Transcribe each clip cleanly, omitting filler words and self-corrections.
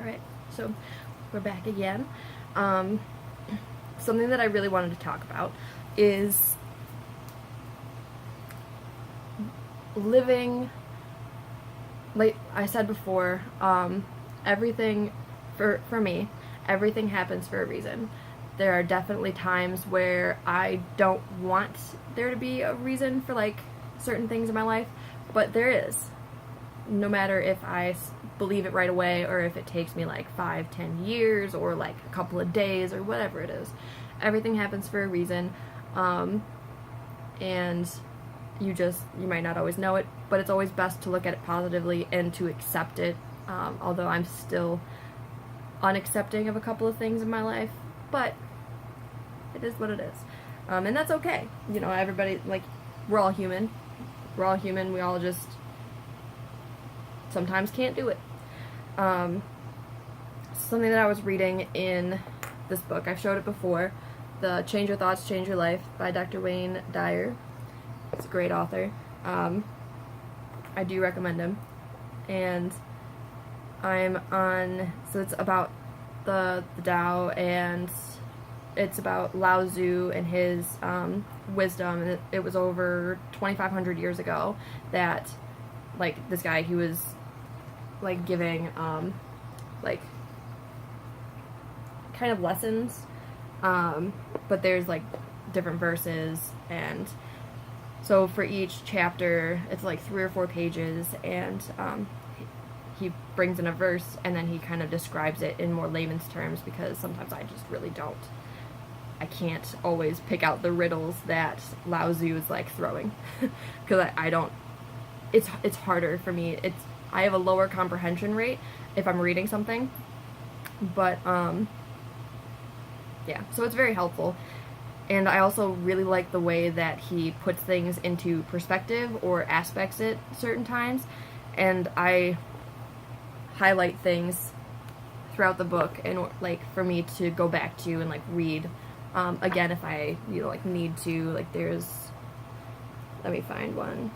Alright, so we're back again. Something that I really wanted to talk about is living, like I said before, everything, for me, everything happens for a reason. There are definitely times where I don't want there to be a reason for, like, certain things in my life, but there is. No matter if I believe it right away or if it takes me like 5-10 years or like a couple of days or whatever it is. Everything happens for a reason, and you might not always know it, but it's always best to look at it positively and to accept it, although I'm still unaccepting of a couple of things in my life, but it is what it is. And that's okay. You know, everybody, like, we're all human. We all just sometimes can't do it. Something that I was reading in this book, I've showed it before, the Change Your Thoughts, Change Your Life by Dr. Wayne Dyer. He's a great author. I do recommend him. And so it's about the Tao, and it's about Lao Tzu and his wisdom, and it was over 2,500 years ago that, like, this guy, he was like giving like kind of lessons, but there's like different verses, and so for each chapter it's like 3 or 4 pages, and he brings in a verse and then he kind of describes it in more layman's terms, because sometimes I just really I can't always pick out the riddles that Lao Tzu is like throwing because I don't, it's harder for me. I have a lower comprehension rate if I'm reading something, but yeah, so it's very helpful. And I also really like the way that he puts things into perspective or aspects it certain times, and I highlight things throughout the book, and like for me to go back to and like read again if I like need to. Like let me find one.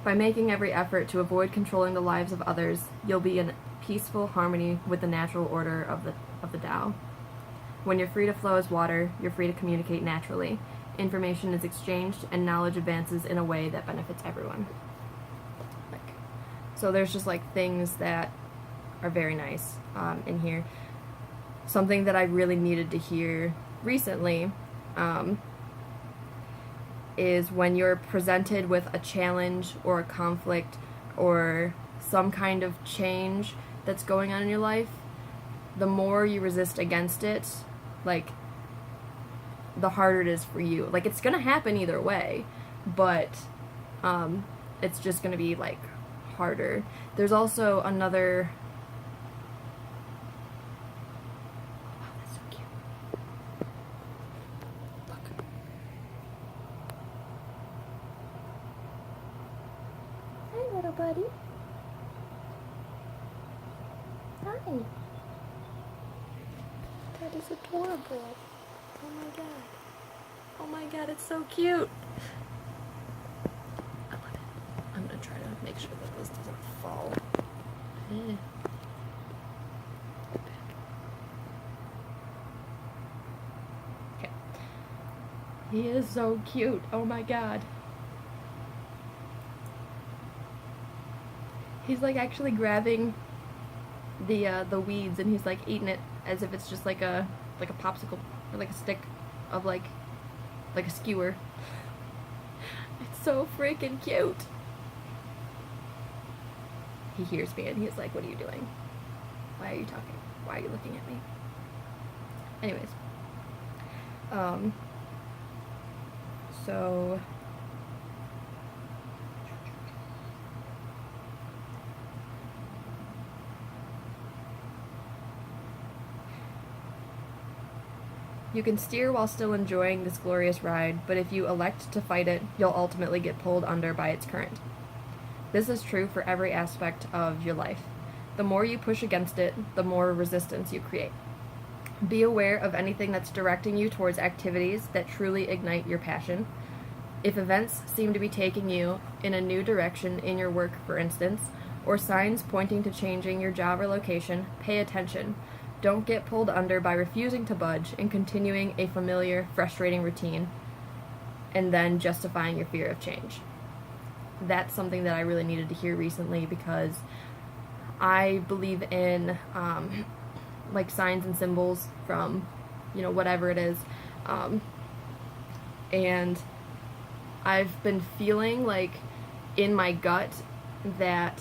By making every effort to avoid controlling the lives of others, you'll be in peaceful harmony with the natural order of the Tao. When you're free to flow as water, you're free to communicate naturally. Information is exchanged, and knowledge advances in a way that benefits everyone. So there's just like things that are very nice in here. Something that I really needed to hear recently is when you're presented with a challenge or a conflict or some kind of change that's going on in your life, the more you resist against it, like, the harder it is for you. Like, it's gonna happen either way, but it's just gonna be like harder. There's also another, wow, that's so cute. Look. Hi, little buddy. Hi. That is adorable. Oh my god. Oh my god, it's so cute. I love it. I'm gonna try to make sure that this doesn't fall. Okay. He is so cute. Oh my god. He's like actually grabbing the weeds, and he's like eating it as if it's just like a popsicle or like a stick of like a skewer. It's so freaking cute. He hears me and he's like, "What are you doing? Why are you talking? Why are you looking at me?" Anyways, so you can steer while still enjoying this glorious ride, but if you elect to fight it, you'll ultimately get pulled under by its current. This is true for every aspect of your life. The more you push against it, the more resistance you create. Be aware of anything that's directing you towards activities that truly ignite your passion. If events seem to be taking you in a new direction in your work, for instance, or signs pointing to changing your job or location, pay attention. Don't get pulled under by refusing to budge and continuing a familiar, frustrating routine, and then justifying your fear of change. That's something that I really needed to hear recently, because I believe in like signs and symbols from, whatever it is, and I've been feeling like in my gut that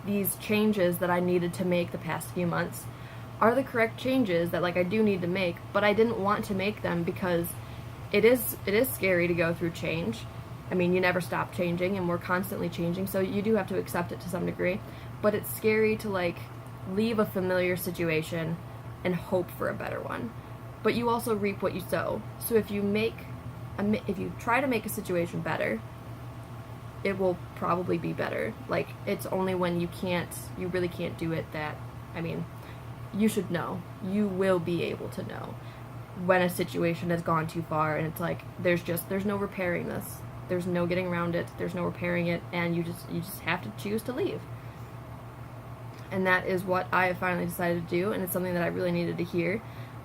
these changes that I needed to make the past few months are the correct changes that I do need to make, but I didn't want to make them because it is scary to go through change. I mean, you never stop changing, and we're constantly changing, so you do have to accept it to some degree, but it's scary to leave a familiar situation and hope for a better one. But you also reap what you sow. So if you try to make a situation better, it will probably be better. It's only when you really can't do it that, you should know. You will be able to know when a situation has gone too far, and it's there's no repairing this. There's no getting around it. There's no repairing it, and you just have to choose to leave. And that is what I have finally decided to do, and it's something that I really needed to hear.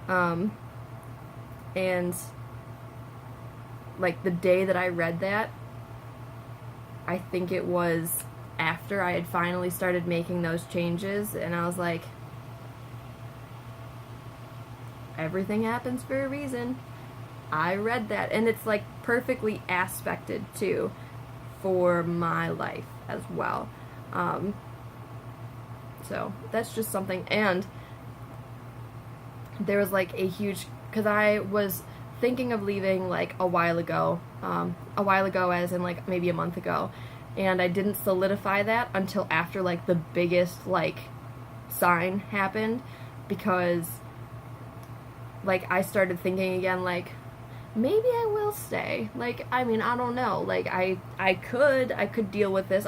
And the day that I read that, I think it was after I had finally started making those changes, and I was like, everything happens for a reason. I read that, and it's perfectly aspected too for my life as well. So that's just something. And there was a huge, because I was thinking of leaving a while ago as in maybe a month ago, and I didn't solidify that until after the biggest sign happened, because I started thinking again maybe I will stay. I don't know. I could deal with this.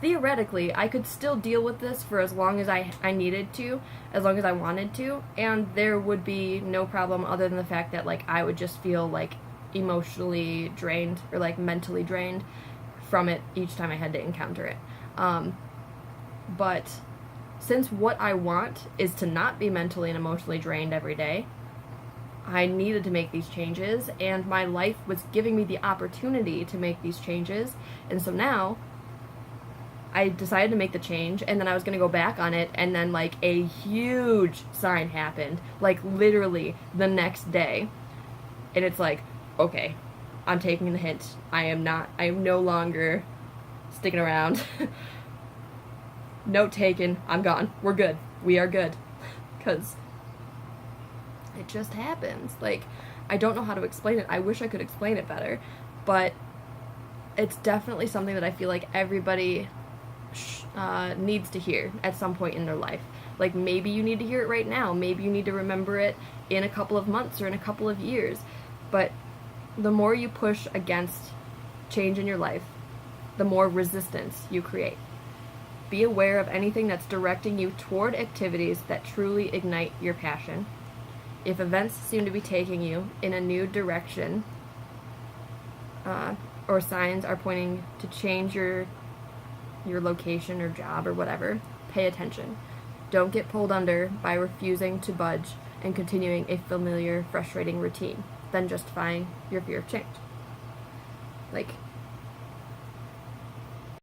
Theoretically, I could still deal with this for as long as I needed to, as long as I wanted to, and there would be no problem other than the fact that, I would just feel, emotionally drained or, mentally drained from it each time I had to encounter it. But since what I want is to not be mentally and emotionally drained every day, I needed to make these changes, and my life was giving me the opportunity to make these changes, and so now I decided to make the change, and then I was going to go back on it, and then a huge sign happened, literally the next day, and it's okay, I'm taking the hint. I am no longer sticking around. Note taken, I'm gone. We're good. We are good. Because it just happens. I don't know how to explain it. I wish I could explain it better, but it's definitely something that I feel everybody needs to hear at some point in their life. Maybe you need to hear it right now. Maybe you need to remember it in a couple of months or in a couple of years. But the more you push against change in your life, the more resistance you create. Be aware of anything that's directing you toward activities that truly ignite your passion. If events seem to be taking you in a new direction, or signs are pointing to change your location or job or whatever, pay attention. Don't get pulled under by refusing to budge and continuing a familiar, frustrating routine, then justifying your fear of change.